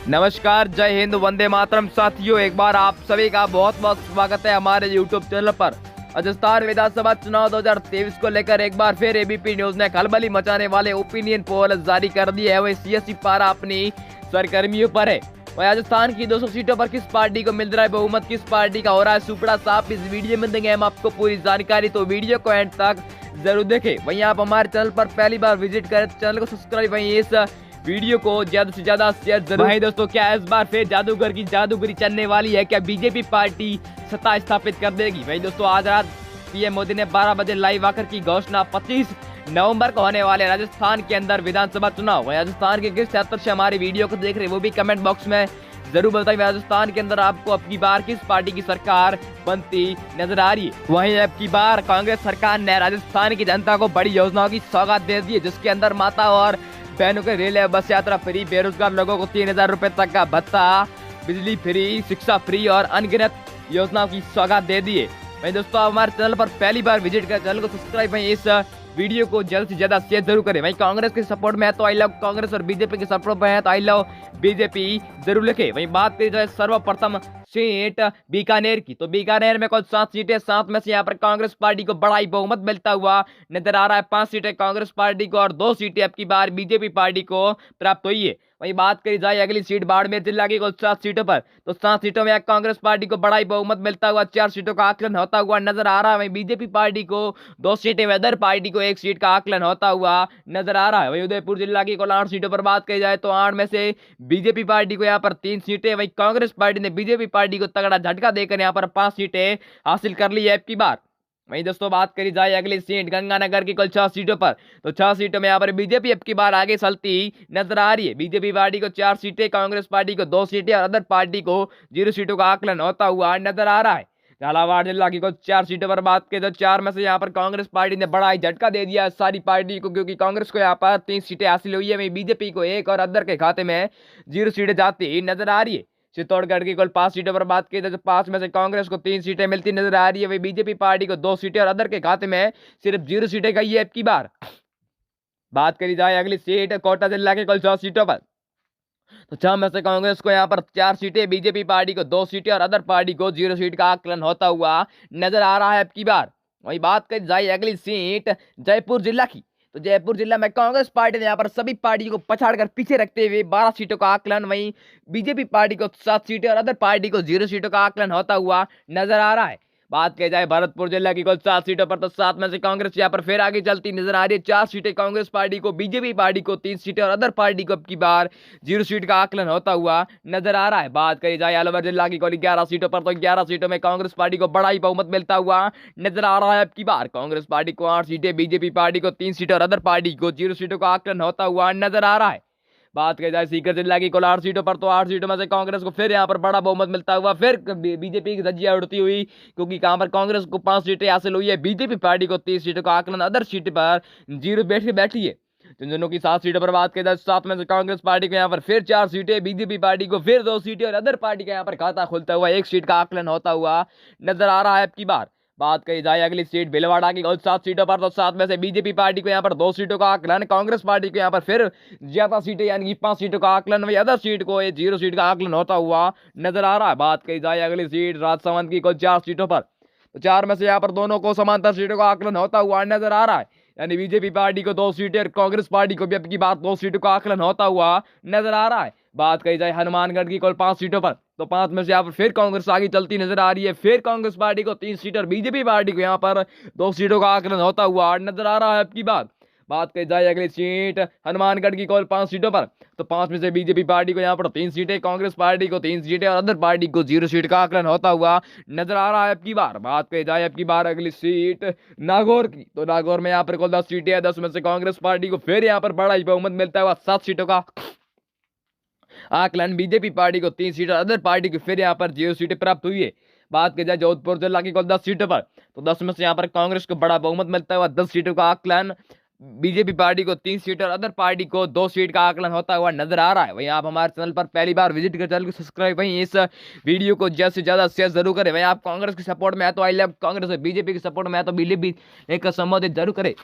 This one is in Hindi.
नमस्कार, जय हिंद, वंदे मातरम। साथियों, एक बार आप सभी का बहुत बहुत स्वागत है हमारे यूट्यूब चैनल पर। राजस्थान विधानसभा चुनाव 2023 को लेकर एक बार फिर एबीपी न्यूज ने खलबली मचाने वाले ओपिनियन पोल जारी कर दिए है। वही सीएससी पारा अपनी सरगर्मियों पर है। वही राजस्थान की 200 सीटों पर किस पार्टी को मिल रहा है बहुमत, किस पार्टी का हो रहा है सुपड़ा साफ, इस वीडियो में देंगे हम आपको पूरी जानकारी, तो वीडियो को एंड तक जरूर देखें। वहीं आप हमारे चैनल पर पहली बार विजिट करें तो चैनल को सब्सक्राइब, वहीं इस वीडियो को ज्यादा से ज्यादा शेयर जरूर। वहीं दोस्तों, क्या इस बार फिर जादूगर की जादूगरी चलने वाली है? क्या बीजेपी पार्टी सत्ता स्थापित कर देगी? वहीं दोस्तों, आज रात पीएम मोदी ने 12 बजे लाइव आकर की घोषणा। 25 नवंबर को होने वाले राजस्थान के अंदर विधानसभा चुनाव। राजस्थान के किस क्षेत्र से हमारी वीडियो को देख रहे हैं वो भी कमेंट बॉक्स में जरूर बताइए। राजस्थान के अंदर आपको अब की बार किस पार्टी की सरकार बनती नजर आ रही है? वहीं अब की बार कांग्रेस सरकार ने राजस्थान की जनता को बड़ी योजनाओं की सौगात दे दी है, जिसके अंदर माता और बहनों के रेल या बस यात्रा फ्री, बेरोजगार लोगों को 3000 रुपए तक का भत्ता, बिजली फ्री, शिक्षा फ्री और अनगिनत योजनाओं की सौगात दे दी है। वहीं दोस्तों, हमारे चैनल पर पहली बार विजिट कर चैनल को सब्सक्राइब, वहीं इस वीडियो को जल्द से ज्यादा शेयर जरूर करें। वहीं कांग्रेस के सपोर्ट में है तो आई लव कांग्रेस, और बीजेपी के सपोर्ट में है तो आई लव बीजेपी जरूर लिखे। वहीं बात करी जाए सर्वप्रथम सीट बीकानेर की, तो बीकानेर में कुल 7 सीटें, 7 में से यहाँ पर कांग्रेस पार्टी को बड़ा ही बहुमत मिलता हुआ नजर आ रहा है। 5 सीटें कांग्रेस पार्टी को और 2 सीटें अब की बार बीजेपी पार्टी को प्राप्त हुई है। वहीं बात करी जाए अगली सीट बाड़मेर जिला की कुल 7 सीटों पर, तो 7 सीटों में कांग्रेस पार्टी को बड़ा ही बहुमत मिलता हुआ 4 सीटों का आकलन होता हुआ नजर आ रहा है। वहीं बीजेपी पार्टी को 2 सीटें, अदर पार्टी को 1 सीट का आकलन होता हुआ नजर आ रहा है। वहीं उदयपुर जिला की कुल 8 सीटों पर बात करी जाए तो 8 में से बीजेपी पार्टी को यहाँ पर 3 सीटें, वहीं कांग्रेस पार्टी ने बीजेपी पार्टी को तगड़ा झटका देकर यहाँ पर 5 सीटें हासिल कर ली है अब की बार। वहीं दोस्तों, बात करी जाए अगली सीट गंगानगर की कुल 6 सीटों पर, तो 6 सीटों में यहाँ पर बीजेपी अब की बार आगे चलती नजर आ रही है। बीजेपी पार्टी को 4 सीटें, कांग्रेस पार्टी को 2 सीटें और अदर पार्टी को 0 सीटों का आकलन होता हुआ नजर आ रहा है। झालावाड़ जिला की कुल 4 सीटों पर बात की तो 4 में से यहाँ पर कांग्रेस पार्टी ने बड़ा ही झटका दे दिया सारी पार्टी को, क्योंकि कांग्रेस को यहाँ पर 3 सीटें हासिल हुई है। वहीं बीजेपी को 1 और अदर के खाते में 0 सीटें जाती नजर आ रही है। चित्तौड़गढ़ की कुल 5 सीटों पर बात की तो 5 में से कांग्रेस को 3 सीटें मिलती नजर आ रही है। वही बीजेपी पार्टी को 2 सीटें और अदर के खाते में सिर्फ 0 सीटें गई है अब की बार। बात करी जाए अगली सीट कोटा जिला के कुल 6 सीटों पर, तो 6 में से कांग्रेस को यहाँ पर 4 सीटें, बीजेपी पार्टी को 2 सीटें और अदर पार्टी को 0 सीट का आकलन होता हुआ नजर आ रहा है अब की बार। वही बात करी जाए अगली सीट जयपुर जिला की, तो जयपुर जिला में कांग्रेस पार्टी ने यहाँ पर सभी पार्टियों को पछाड़कर पीछे रखते हुए 12 सीटों का आकलन, वहीं बीजेपी पार्टी को 7 सीटें और अदर पार्टी को 0 सीटों का आकलन होता हुआ नजर आ रहा है। बात की जाए भरतपुर जिला की कुल 7 सीटों पर, तो 7 में से कांग्रेस यहाँ पर फिर आगे चलती नजर आ रही है। 4 सीटें कांग्रेस पार्टी को, बीजेपी पार्टी को 3 सीटें और अदर पार्टी को अब की बार 0 सीट का आकलन होता हुआ नजर आ रहा है। बात करी जाए अलवर जिला की कुल 11 सीटों पर, तो 11 सीटों में कांग्रेस पार्टी को बड़ा ही बहुमत मिलता हुआ नजर आ रहा है अब की बार। कांग्रेस पार्टी को 8 सीटें, बीजेपी पार्टी को 3 सीटें और अदर पार्टी को 0 सीटों का आकलन होता हुआ नजर आ रहा है। बात की जाए सीकर जिला की कुल 8 सीटों पर, तो 8 सीटों में से कांग्रेस को फिर यहाँ पर बड़ा बहुमत मिलता हुआ फिर बीजेपी की धज्जियां उड़ती हुई, क्योंकि यहाँ पर कांग्रेस को 5 सीटें हासिल हुई है, बीजेपी पार्टी को 30 सीटों का आकलन, अदर सीट पर 0 बैठी है। झुंझुनू की 7 सीटों पर बात की जाए 7 में से कांग्रेस पार्टी को यहाँ पर फिर 4 सीटें, बीजेपी पार्टी को फिर 2 सीटें और अदर पार्टी का यहाँ पर खाता खुलता हुआ 1 सीट का आकलन होता हुआ नजर आ रहा है अब की बार। बात करी जाए अगली सीट भिलवाड़ा की कुल 7 सीटों पर, तो 7 में से बीजेपी पार्टी को यहाँ पर 2 सीटों का आकलन, कांग्रेस पार्टी को यहाँ पर फिर ज्यादा सीटें यानी कि 5 सीटों का आकलन, वही अदर सीट को 0 सीट का आकलन होता हुआ नजर आ रहा है। बात करी जाए अगली सीट राजसमंद की कुल 4 सीटों पर, तो 4 में से यहाँ पर दोनों को समांतर सीटों का आकलन होता हुआ नजर आ रहा है, यानी बीजेपी पार्टी को 2 सीटें और कांग्रेस पार्टी को भी अब की बात 2 सीटों का आकलन होता हुआ नजर आ रहा है। बात कही जाए हनुमानगढ़ की कुल 5 सीटों पर, तो 5 में से यहाँ पर फिर कांग्रेस आगे चलती नजर आ रही है, फिर कांग्रेस पार्टी को 3 सीट और बीजेपी पार्टी को यहाँ पर 2 सीटों का आकलन होता हुआ नजर आ रहा है अब की बात कही जाए अगली सीट हनुमानगढ़ की कुल 5 सीटों पर, तो 5 में से बीजेपी पार्टी को यहाँ पर 3 सीटें, कांग्रेस पार्टी को 3 सीटें और अदर पार्टी को 0 सीट का आकलन होता हुआ नजर आ रहा है अब की बात कही जाए अब की बार अगली सीट नागौर की, तो नागौर में यहाँ पर कुल 10 सीटें हैं, 10 में से कांग्रेस पार्टी को फिर यहाँ पर बड़ा ही बहुमत मिलता हुआ 7 सीटों का आकलन, बीजेपी पार्टी को 3 सीट और अदर पार्टी को फिर यहाँ पर 0 सीटें प्राप्त हुई है। बात की जाए जोधपुर जिला की कुल 10 सीटों पर, तो 10 में से यहाँ पर कांग्रेस को बड़ा बहुमत मिलता हुआ 10 सीटों का आकलन, बीजेपी पार्टी को 3 सीट और अदर पार्टी को 2 सीट का आकलन होता हुआ नजर आ रहा है। वहीं आप हमारे चैनल पर पहली बार विजिट कर चैनल को सब्सक्राइब, वहीं इस वीडियो को ज्यादा से ज्यादा शेयर जरूर करें। वहीं आप कांग्रेस के सपोर्ट में है तो आई लव कांग्रेस, और बीजेपी के सपोर्ट में है तो बीजेपी एक संबोधित जरूर करें।